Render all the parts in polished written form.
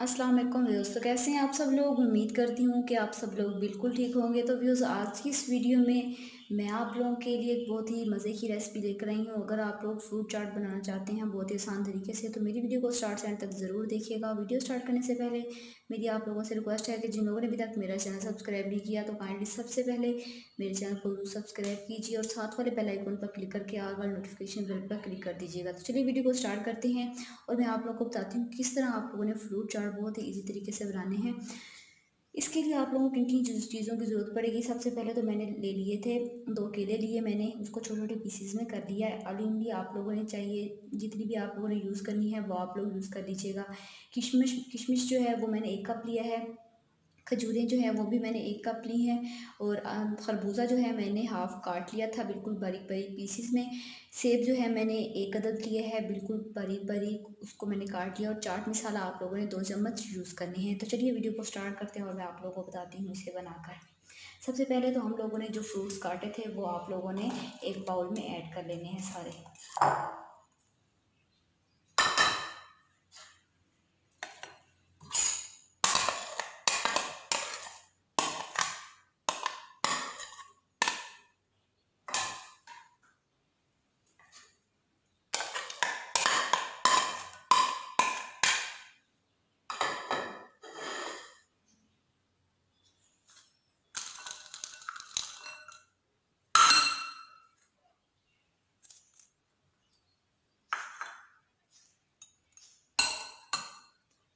अस्सलाम वालेकुम व्यूअर्स। तो कैसे हैं आप सब लोग। उम्मीद करती हूँ कि आप सब लोग बिल्कुल ठीक होंगे। तो व्यूअर्स, आज की इस वीडियो में मैं आप लोगों के लिए एक बहुत ही मज़े की रेसिपी लेकर आई हूँ। अगर आप लोग फ्रूट चाट बनाना चाहते हैं बहुत ही आसान तरीके से, तो मेरी वीडियो को स्टार्ट से एंड तक ज़रूर देखिएगा। वीडियो स्टार्ट करने से पहले मेरी आप लोगों से रिक्वेस्ट है कि जिन लोगों ने अभी तक मेरा चैनल सब्सक्राइब नहीं किया तो काइंडली सबसे पहले मेरे चैनल को सब्सक्राइब कीजिए और साथ वाले बेल आइकन पर क्लिक करके आल वाले नोटिफिकेशन बेल पर क्लिक कर दीजिएगा। तो चलिए वीडियो को स्टार्ट करते हैं और मैं आप लोगों को बताती हूँ किस तरह आप लोगों ने फ्रूट चाट बहुत ही ईजी तरीके से बनाने हैं। इसके लिए आप लोगों को किन किन चीज़ों की ज़रूरत पड़ेगी। सबसे पहले तो मैंने ले लिए थे 2 केले लिए मैंने, उसको छोटे-छोटे पीसेस में कर लिया है। आलू इमली आप लोगों ने चाहिए जितनी भी आप लोगों ने यूज़ करनी है वो आप लोग यूज़ कर लीजिएगा। किशमिश किशमिश जो है वो मैंने 1 कप लिया है। खजूरें जो हैं वो भी मैंने 1 कप ली हैं और खरबूजा जो है मैंने हाफ़ काट लिया था बिल्कुल बारीक-बारीक पीसेस में। सेब जो है मैंने 1 अदद लिए है बिल्कुल बारीक-बारीक, उसको मैंने काट लिया। और चाट मसाला आप लोगों ने 2 चम्मच यूज़ करने हैं। तो चलिए वीडियो को स्टार्ट करते हैं और मैं आप लोगों को बताती हूँ इसे बनाकर। सबसे पहले तो हम लोगों ने जो फ्रूट्स काटे थे वो आप लोगों ने एक बाउल में ऐड कर लेने हैं सारे।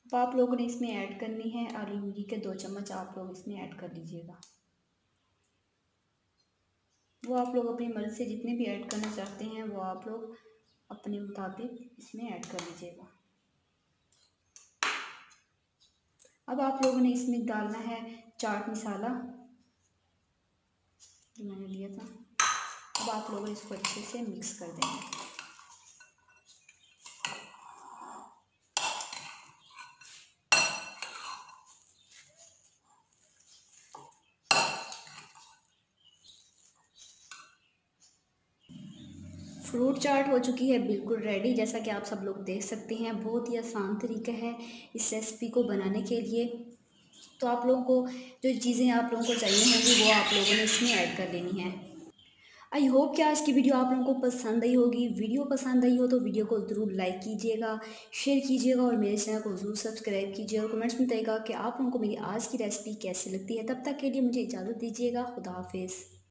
अब आप लोगों ने इसमें ऐड करनी है आलू इमली के 2 चम्मच आप लोग इसमें ऐड कर लीजिएगा। वो आप लोग अपनी मर्ज़ी से जितने भी ऐड करना चाहते हैं वो आप लोग अपने मुताबिक इसमें ऐड कर लीजिएगा। अब आप लोगों ने इसमें डालना है चाट मसाला जो मैंने लिया था। अब आप लोग इसको अच्छे से मिक्स कर देंगे। फ्रूट चाट हो चुकी है बिल्कुल रेडी, जैसा कि आप सब लोग देख सकते हैं। बहुत ही आसान तरीका है इस रेसिपी को बनाने के लिए। तो आप लोगों को जो चीज़ें आप लोगों को चाहिए होंगी वो आप लोगों ने इसमें ऐड कर लेनी है। आई होप कि आज की वीडियो आप लोगों को पसंद आई होगी। वीडियो पसंद आई हो तो वीडियो को ज़रूर लाइक कीजिएगा, शेयर कीजिएगा और मेरे चैनल को ज़रूर सब्सक्राइब कीजिए और कमेंट्स में बताइएगा कि आप लोगों को मेरी आज की रेसिपी कैसी लगती है। तब तक के लिए मुझे इजाज़त दीजिएगा। खुदा हाफिज़।